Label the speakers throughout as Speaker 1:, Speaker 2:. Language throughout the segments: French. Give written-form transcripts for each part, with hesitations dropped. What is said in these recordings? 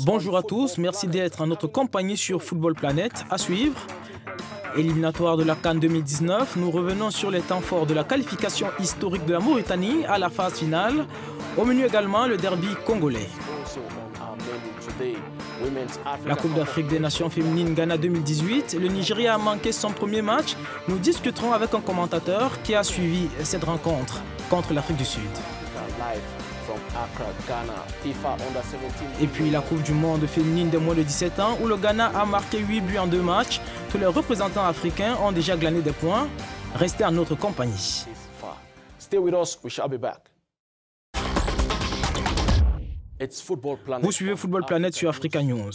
Speaker 1: Bonjour à tous, merci d'être en notre compagnie sur Football Planet. À suivre, éliminatoire de la CAN 2019, nous revenons sur les temps forts de la qualification historique de la Mauritanie à la phase finale. Au menu également, le derby congolais. La Coupe d'Afrique des Nations féminines Ghana 2018, le Nigeria a manqué son premier match. Nous discuterons avec un commentateur qui a suivi cette rencontre contre l'Afrique du Sud. Et puis la Coupe du Monde féminine de moins de 17 ans où le Ghana a marqué 8 buts en 2 matchs. Tous les représentants africains ont déjà glané des points. Restez en notre compagnie. Vous suivez Football Planet sur Africa News.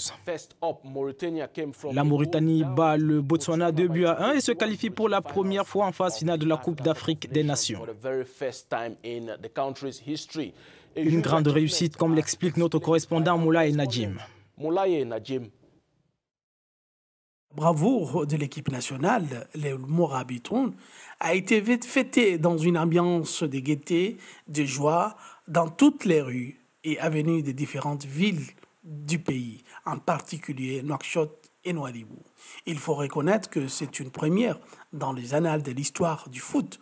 Speaker 1: La Mauritanie bat le Botswana 2-1 et se qualifie pour la première fois en phase finale de la Coupe d'Afrique des Nations. Une grande réussite, comme l'explique notre correspondant Moulaye Nadjim.
Speaker 2: Bravoure de l'équipe nationale, les Morabitoun, a été fêtée dans une ambiance de gaieté, de joie, dans toutes les rues et avenues des différentes villes du pays, en particulier Nouakchott et Nouadhibou. Il faut reconnaître que c'est une première dans les annales de l'histoire du foot.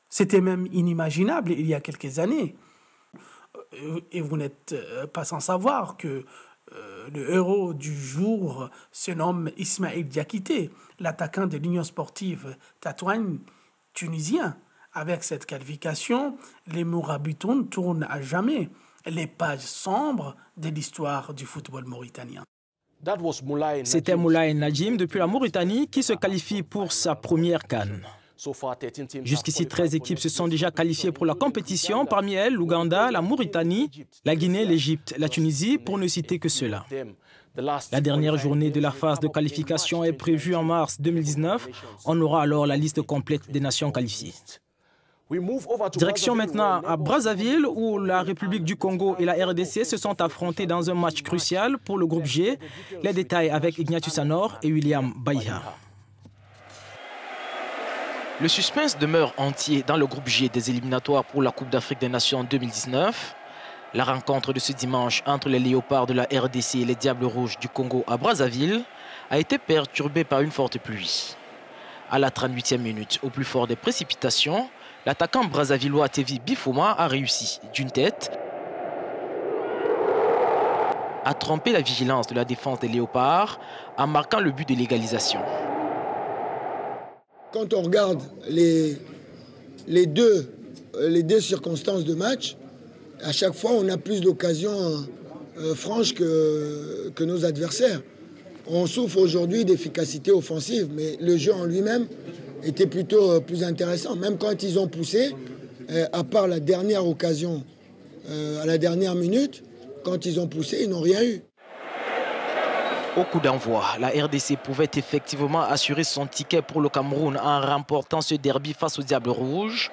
Speaker 2: C'était même inimaginable il y a quelques années. Et vous n'êtes pas sans savoir que le héros du jour se nomme Ismaïl Diakité, l'attaquant de l'Union sportive Tatouane tunisien. Avec cette qualification, les Mourabitoun tournent à jamais les pages sombres de l'histoire du football mauritanien.
Speaker 1: C'était Moulaye Nadjim depuis la Mauritanie qui se qualifie pour sa première CAN. Jusqu'ici, 13 équipes se sont déjà qualifiées pour la compétition, parmi elles l'Ouganda, la Mauritanie, la Guinée, l'Égypte, la Tunisie, pour ne citer que cela. La dernière journée de la phase de qualification est prévue en mars 2019. On aura alors la liste complète des nations qualifiées. Direction maintenant à Brazzaville où la République du Congo et la RDC se sont affrontés dans un match crucial pour le groupe G. Les détails avec Ignatius Anor et William Baïha. Le suspense demeure entier dans le groupe G des éliminatoires pour la Coupe d'Afrique des Nations 2019. La rencontre de ce dimanche entre les Léopards de la RDC et les Diables Rouges du Congo à Brazzaville a été perturbée par une forte pluie. À la 38e minute, au plus fort des précipitations, l'attaquant brazzavillois Tevi Bifoma a réussi d'une tête à tromper la vigilance de la défense des Léopards en marquant le but de l'égalisation.
Speaker 3: Quand on regarde les deux circonstances de match, à chaque fois, on a plus d'occasions franches que nos adversaires. On souffre aujourd'hui d'efficacité offensive, mais le jeu en lui-même était plutôt plus intéressant. Même quand ils ont poussé, à part la dernière occasion, à la dernière minute, quand ils ont poussé, ils n'ont rien eu.
Speaker 1: Au coup d'envoi, la RDC pouvait effectivement assurer son ticket pour le Cameroun en remportant ce derby face aux Diables Rouges.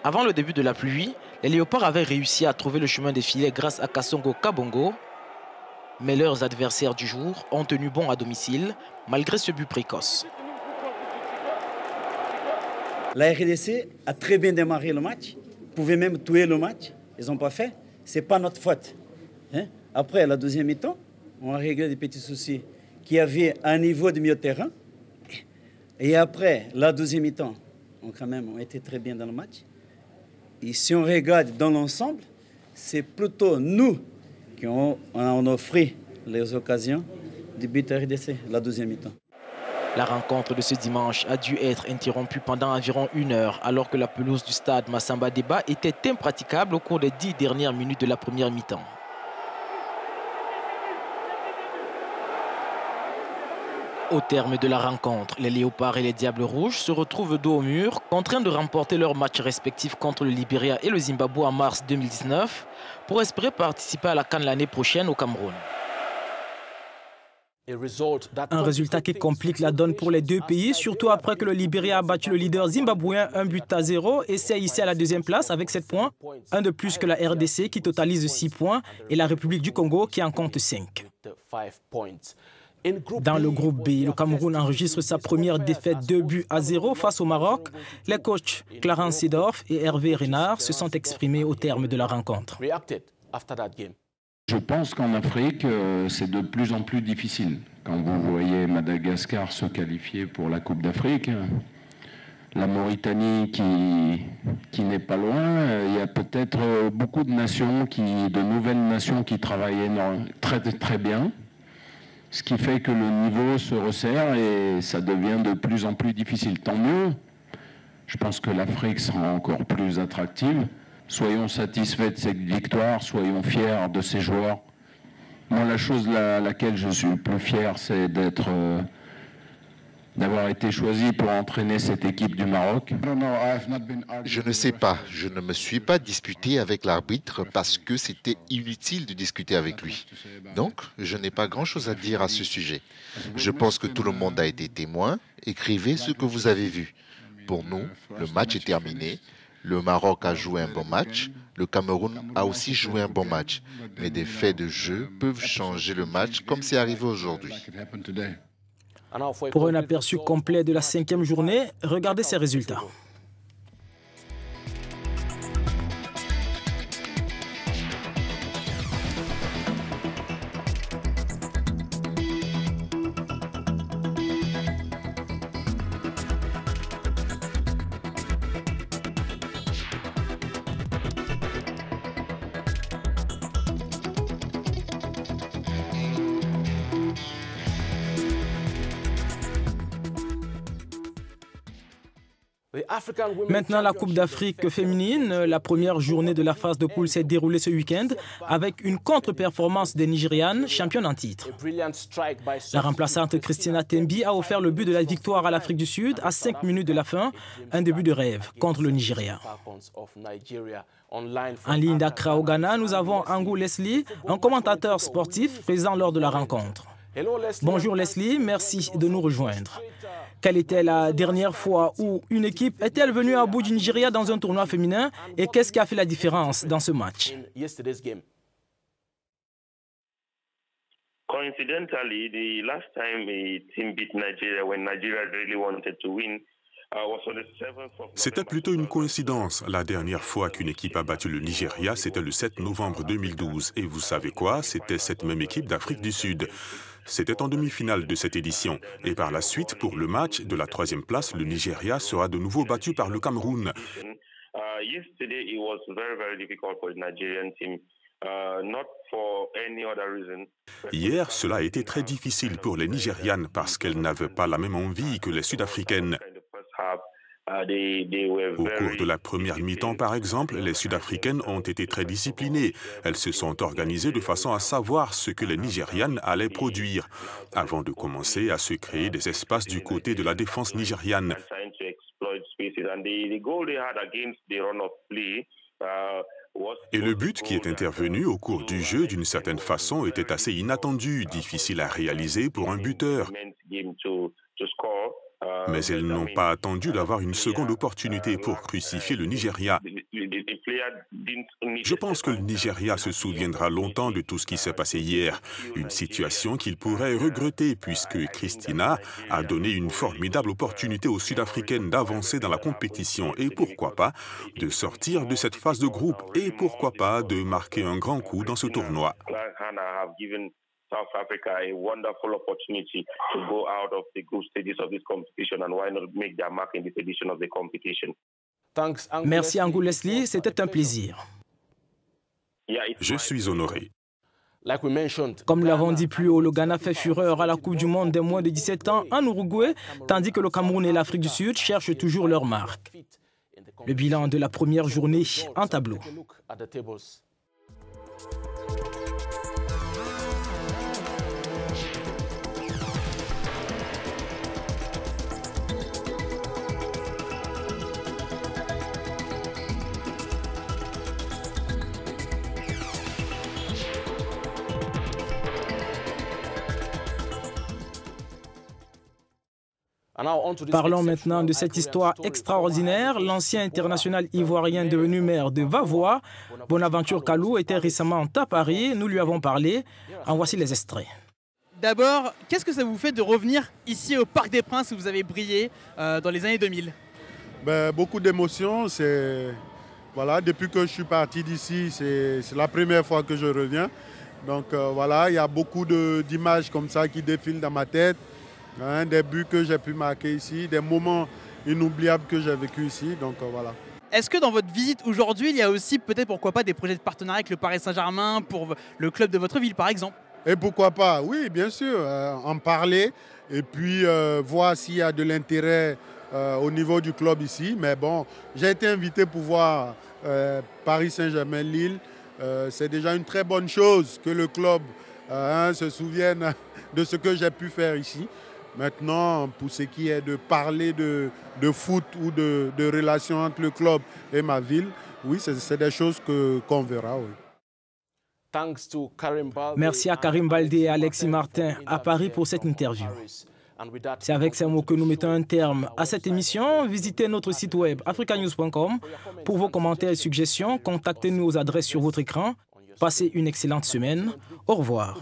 Speaker 1: Avant le début de la pluie, les Léopards avaient réussi à trouver le chemin des filets grâce à Kassongo Kabongo. Mais leurs adversaires du jour ont tenu bon à domicile, malgré ce but précoce.
Speaker 4: La RDC a très bien démarré le match, pouvait même tuer le match. Ils n'ont pas fait. Ce n'est pas notre faute. Après, la deuxième mi-temps, on a réglé des petits soucis qu'il y avait à un niveau de milieu de terrain. Et après, la deuxième mi-temps, on était très bien dans le match. Et si on regarde dans l'ensemble, c'est plutôt nous qui ont offert les occasions du but RDC, la deuxième mi-temps.
Speaker 1: La rencontre de ce dimanche a dû être interrompue pendant environ 1 heure, alors que la pelouse du stade Massamba Déba était impraticable au cours des 10 dernières minutes de la première mi-temps. Au terme de la rencontre, les Léopards et les Diables Rouges se retrouvent dos au mur, contraints de remporter leurs matchs respectifs contre le Libéria et le Zimbabwe en mars 2019 pour espérer participer à la CAN l'année prochaine au Cameroun. Un résultat qui complique la donne pour les deux pays, surtout après que le Libéria a battu le leader zimbabwéen 1-0 et s'est hissé à la deuxième place avec 7 points, un de plus que la RDC qui totalise 6 points et la République du Congo qui en compte 5. Dans le groupe B, le Cameroun enregistre sa première défaite 2-0 face au Maroc. Les coachs Clarence Seedorf et Hervé Renard se sont exprimés au terme de la rencontre.
Speaker 5: Je pense qu'en Afrique, c'est de plus en plus difficile. Quand vous voyez Madagascar se qualifier pour la Coupe d'Afrique, la Mauritanie qui n'est pas loin, il y a peut-être beaucoup de nations, de nouvelles nations qui travaillent très, très bien, ce qui fait que le niveau se resserre et ça devient de plus en plus difficile. Tant mieux, je pense que l'Afrique sera encore plus attractive. Soyons satisfaits de cette victoire, soyons fiers de ces joueurs. Moi, la chose laquelle je suis le plus fier, c'est d'avoir été choisi pour entraîner cette équipe du Maroc.
Speaker 6: Je ne sais pas, je ne me suis pas disputé avec l'arbitre parce que c'était inutile de discuter avec lui. Donc, je n'ai pas grand-chose à dire à ce sujet. Je pense que tout le monde a été témoin. Écrivez ce que vous avez vu. Pour nous, le match est terminé. Le Maroc a joué un bon match. Le Cameroun a aussi joué un bon match. Mais des faits de jeu peuvent changer le match comme c'est arrivé aujourd'hui.
Speaker 1: Pour un aperçu complet de la 5e journée, regardez ces résultats. Maintenant, la Coupe d'Afrique féminine. La première journée de la phase de poule s'est déroulée ce week-end avec une contre-performance des Nigérianes, championnes en titre. La remplaçante Christina Tembi a offert le but de la victoire à l'Afrique du Sud à 5 minutes de la fin, un début de rêve contre le Nigeria. En ligne d'Accra au Ghana, nous avons Angou Leslie, un commentateur sportif présent lors de la rencontre. Bonjour Leslie, merci de nous rejoindre. Quelle était la dernière fois où une équipe est-elle venue à bout du Nigeria dans un tournoi féminin et qu'est-ce qui a fait la différence dans ce match?
Speaker 7: Coincidentally, the last time a team beat Nigeria when Nigeria really wanted to win.
Speaker 8: C'était plutôt une coïncidence. La dernière fois qu'une équipe a battu le Nigeria, c'était le 7 novembre 2012. Et vous savez quoi? C'était cette même équipe d'Afrique du Sud. C'était en demi-finale de cette édition. Et par la suite, pour le match de la 3e place, le Nigeria sera de nouveau battu par le Cameroun. Hier, cela a été très difficile pour les Nigérianes parce qu'elles n'avaient pas la même envie que les Sud-Africaines. Au cours de la première mi-temps, par exemple, les Sud-Africaines ont été très disciplinées. Elles se sont organisées de façon à savoir ce que les Nigérianes allaient produire, avant de commencer à se créer des espaces du côté de la défense nigériane. Et le but qui est intervenu au cours du jeu, d'une certaine façon, était assez inattendu, difficile à réaliser pour un buteur. Mais elles n'ont pas attendu d'avoir une seconde opportunité pour crucifier le Nigeria. Je pense que le Nigeria se souviendra longtemps de tout ce qui s'est passé hier. Une situation qu'il pourrait regretter puisque Christina a donné une formidable opportunité aux Sud-Africaines d'avancer dans la compétition et pourquoi pas de sortir de cette phase de groupe et pourquoi pas de marquer un grand coup dans ce tournoi.
Speaker 7: South Africa a wonderful opportunity to go out of the group stages of this competition and why not make their mark in this edition of the competition.
Speaker 1: Merci Angou Leslie, c'était un plaisir.
Speaker 8: Je suis honoré.
Speaker 1: Comme nous l'avons dit plus haut, le Ghana fait fureur à la Coupe du Monde des moins de 17 ans en Uruguay, tandis que le Cameroun et l'Afrique du Sud cherchent toujours leur marque. Le bilan de la première journée en tableau. Parlons maintenant de cette histoire extraordinaire. L'ancien international ivoirien devenu maire de Vavois, Bonaventure Kalou, était récemment à Paris. Nous lui avons parlé. En voici les extraits.
Speaker 9: D'abord, qu'est-ce que ça vous fait de revenir ici au Parc des Princes où vous avez brillé dans les années 2000?
Speaker 10: Beaucoup d'émotions. Voilà, depuis que je suis parti d'ici, c'est la première fois que je reviens. Donc voilà, il y a beaucoup d'images comme ça qui défilent dans ma tête. Hein, des buts que j'ai pu marquer ici, des moments inoubliables que j'ai vécu ici. Donc voilà.
Speaker 9: Est-ce que dans votre visite aujourd'hui, il y a aussi peut-être, pourquoi pas, des projets de partenariat avec le Paris Saint-Germain pour le club de votre ville, par exemple?
Speaker 10: Et pourquoi pas? Oui, bien sûr, en parler et puis voir s'il y a de l'intérêt au niveau du club ici. Mais bon, j'ai été invité pour voir Paris Saint-Germain-Lille. C'est déjà une très bonne chose que le club se souvienne de ce que j'ai pu faire ici. Maintenant, pour ce qui est de parler de foot ou de relations entre le club et ma ville, oui, c'est des choses qu'on verra. Oui.
Speaker 1: Merci à Karim Baldé et Alexis Martin à Paris pour cette interview. C'est avec ces mots que nous mettons un terme à cette émission. Visitez notre site web africanews.com. Pour vos commentaires et suggestions, contactez-nous aux adresses sur votre écran. Passez une excellente semaine. Au revoir.